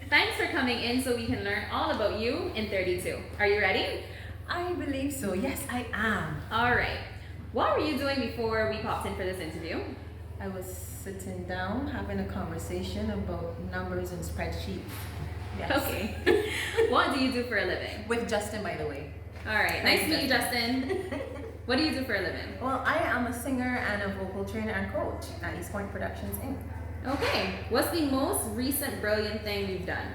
Thanks for coming in so we can learn all about you in 32. Are you ready? I believe so. Yes, I am. All right. What were you doing before we popped in for this interview? I was sitting down having a conversation about numbers and spreadsheets. Yes. Okay. What do you do for a living? With Justin, by the way. All right. Nice to meet you, Justin. What do you do for a living? Well, I am a singer and a vocal trainer and coach at East Point Productions, Inc. Okay. What's the most recent brilliant thing you've done?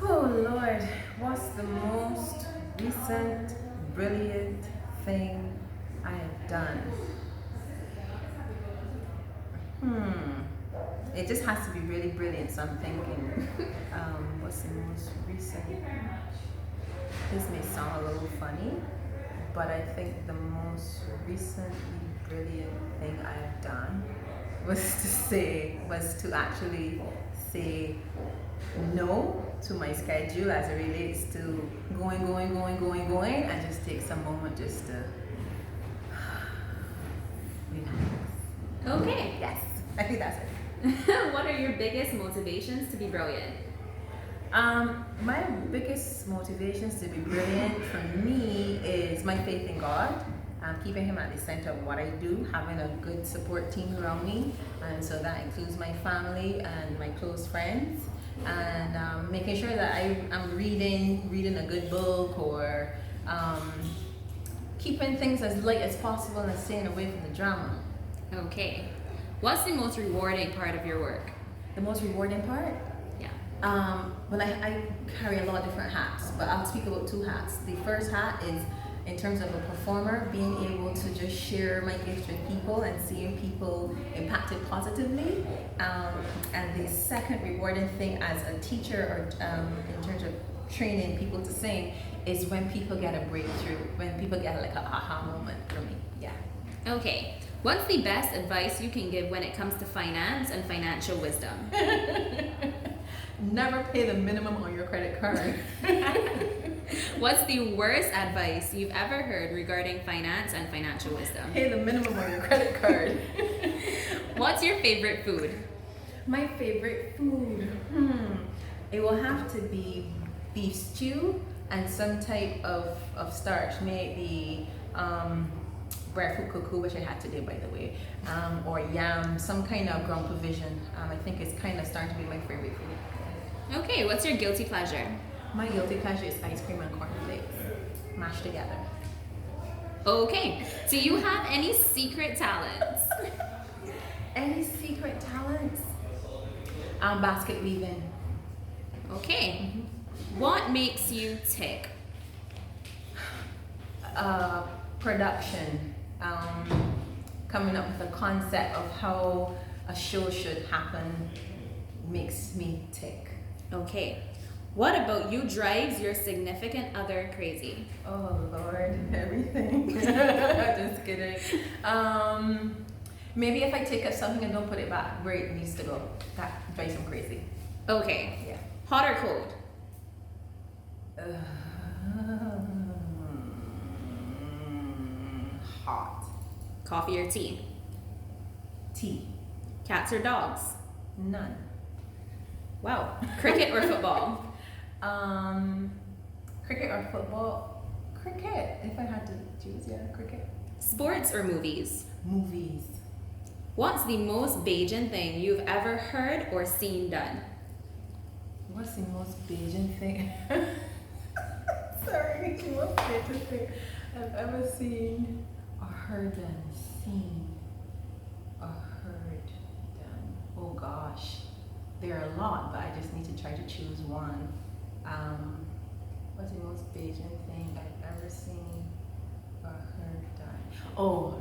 Oh, Lord. What's the most recent brilliant thing I have done? It just has to be really brilliant, so I'm thinking, what's the most recent? This may sound a little funny, but I think the most recently brilliant thing I have done was to actually say no to my schedule as it relates to going, and just take some moment just to relax. Okay. Yes, I think that's it. What are your biggest motivations to be brilliant? My biggest motivations to be brilliant for me is my faith in God, keeping Him at the center of what I do, having a good support team around me, and so that includes my family and my close friends, and making sure that I'm reading a good book, or keeping things as light as possible and staying away from the drama. Okay. What's the most rewarding part of your work? The most rewarding part? Yeah. Well, I carry a lot of different hats, but I'll speak about two hats. The first hat is in terms of a performer, being able to just share my gifts with people and seeing people impacted positively. And the second rewarding thing as a teacher, or in terms of training people to sing, is when people get a breakthrough, when people get like a aha moment for me. Yeah. Okay. What's the best advice you can give when it comes to finance and financial wisdom? Never pay the minimum on your credit card. What's the worst advice you've ever heard regarding finance and financial wisdom? Pay the minimum on your credit card. What's your favorite food? My favorite food? It will have to be beef stew and some type of starch. Maybe breadfruit cuckoo, which I had today, by the way, or yam, some kind of ground provision. I think it's kind of starting to be my favorite food. Okay, what's your guilty pleasure? My guilty pleasure is ice cream and cornflakes mashed together. Okay, do you have any secret talents? Any secret talents? Basket weaving. Okay. What makes you tick? Production. Coming up with a concept of how a show should happen makes me tick. Okay. What about you drives your significant other crazy? Oh Lord, everything. Just kidding. Maybe if I take up something and don't put it back where it needs to go, that drives them crazy. Okay. Yeah. Hot or cold? Hot. Coffee or tea? Tea. Cats or dogs? None. Wow. Cricket or football? Cricket or football? Cricket. If I had to choose, yeah, cricket. Sports or movies? Movies. What's the most Bajan thing you've ever heard or seen done? What's the most Bajan thing? Sorry, the most Bajan thing I've ever seen or heard done. Seen or heard done. Oh gosh. There are a lot, but I just need to try to choose one. What's the most Bajan thing I've ever seen or heard done? Oh,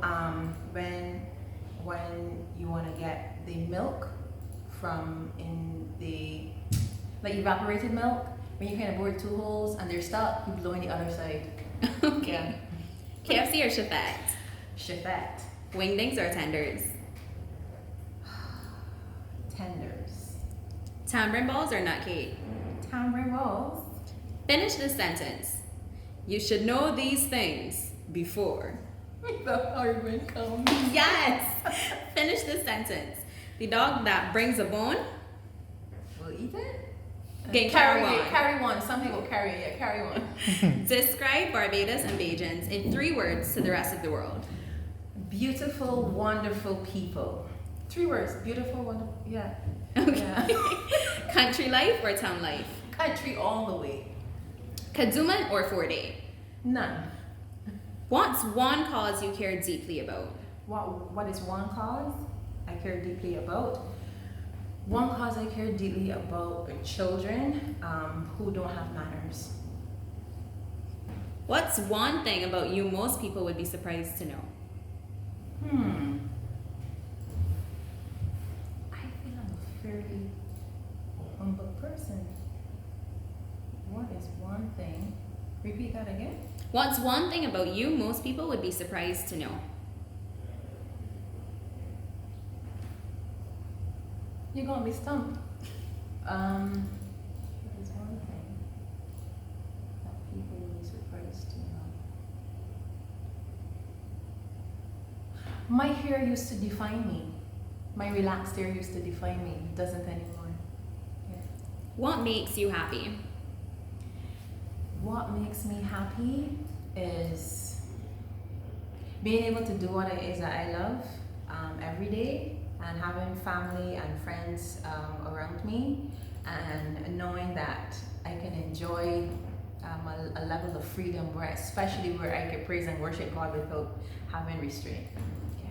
when you want to get the milk from in the, like evaporated milk, when you kind of bore 2 holes and they're stuck, you blow in the other side. Okay. KFC or Chefette? Chefette. Wingdings or tenders? Tenders. Tamarind balls or nut cake? Tamarind rolls. Finish this sentence. You should know these things before. The hard one comes. Yes! Finish this sentence. The dog that brings a bone Will eat it? Getting Carry carry it, on. carry one. Some people carry it, yeah, carry on. Describe Barbados and Bajans in 3 words to the rest of the world. Beautiful, wonderful people. 3 words. Beautiful, wonderful. Yeah. Okay. Yeah. Country life or town life? Country all the way. Kaduman or 4-day? None. What's one cause you care deeply about? What is one cause I care deeply about? One cause I care deeply about are children who don't have manners. What's one thing about you most people would be surprised to know? I think I'm a fairly humble person. What is one thing? Repeat that again. What's one thing about you most people would be surprised to know? You're gonna be stumped. What is one thing that people will be surprised to know? My hair used to define me. My relaxed hair used to define me. It doesn't anymore. Yeah. What makes you happy? What makes me happy is being able to do what it is that I love every day, and having family and friends around me, and knowing that I can enjoy a level of freedom where, especially where I can praise and worship God without having restraint. Yeah.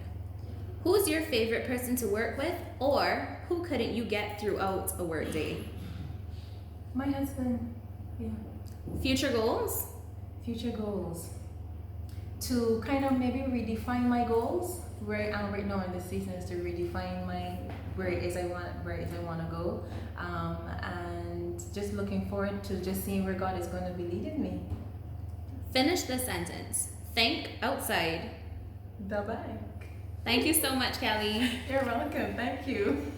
Who's your favorite person to work with, or who couldn't you get throughout a work day? My husband. Yeah. Future goals? Future goals. To kind of maybe redefine my goals. Where I am right now in this season is to redefine where it is I want to go, and just looking forward to just seeing where God is going to be leading me. Finish the sentence. Think outside The bank. Thank you so much, Kelly. You're welcome. Thank you.